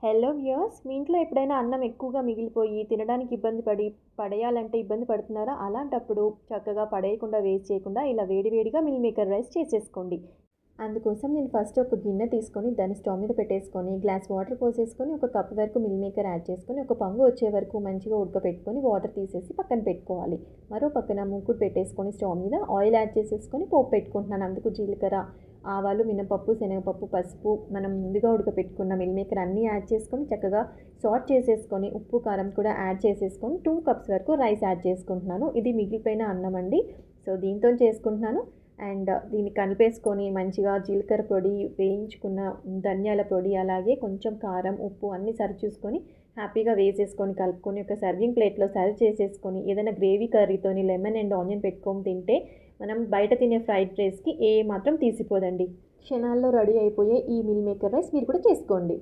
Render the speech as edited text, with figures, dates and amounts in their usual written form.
Hello viewers, మీ ఇంట్లో ఎప్పుడైనా అన్నం ఎక్కువగా మిగిలిపోయి తినడానికి పడేయాలంటే ఇబ్బంది పడుతున్నారా? అలాంటప్పుడు చక్కగా పడేయకుండా, వేస్ట్ చేయకుండా ఇలా వేడివేడిగా మిల్ మేకర్ రైస్ చేసేసుకోండి. అందుకోసం నేను ఫస్ట్ ఒక గిన్నె తీసుకొని దాన్ని స్టవ్ మీద పెట్టేసుకొని, గ్లాస్ వాటర్ పోసేసుకొని, ఒక కప్ వరకు మిల్ మేకర్ యాడ్ చేసుకొని, ఒక పొంగు వచ్చే వరకు మంచిగా ఉడకపెట్టుకొని వాటర్ తీసేసి పక్కన పెట్టుకోవాలి. మరో పక్కన మూకుడు పెట్టేసుకొని స్టవ్ మీద ఆయిల్ యాడ్ చేసేసుకొని పోపు పెట్టుకుంటున్నాను. అందుకు జీలకర్ర, ఆవాలు, మినపప్పు, శనగపప్పు, పసుపు, మనం ముందుగా ఉడకపెట్టుకున్న మిల్ మేకర్ అన్నీ యాడ్ చేసుకొని చక్కగా సాట్ చేసేసుకొని, ఉప్పు, కారం కూడా యాడ్ చేసేసుకొని 2 కప్స్ వరకు రైస్ యాడ్ చేసుకుంటున్నాను. ఇది మిగిలిపోయిన అన్నం అండి. సో దీంతో చేసుకుంటున్నాను. అండ్ దీన్ని కలిపేసుకొని మంచిగా జీలకర్ర పొడి, వేయించుకున్న ధనియాల పొడి, అలాగే కొంచెం కారం, ఉప్పు అన్నీ సరిచూసుకొని హ్యాపీగా వేసేసుకొని కలుపుకొని ఒక సర్వింగ్ ప్లేట్‌లో సర్వ్ చేసేసుకొని ఏదైనా గ్రేవీ కర్రీతోని లెమన్ అండ్ ఆనియన్ పెట్టుకొని తింటే మనం బయట తినే ఫ్రైడ్ రైస్‌కి ఏ మాత్రం తీసిపోదండి. క్షణాల్లో రెడీ అయిపోయే ఈ మిల్ మేకర్ రైస్ మీరు కూడా చేసుకోండి.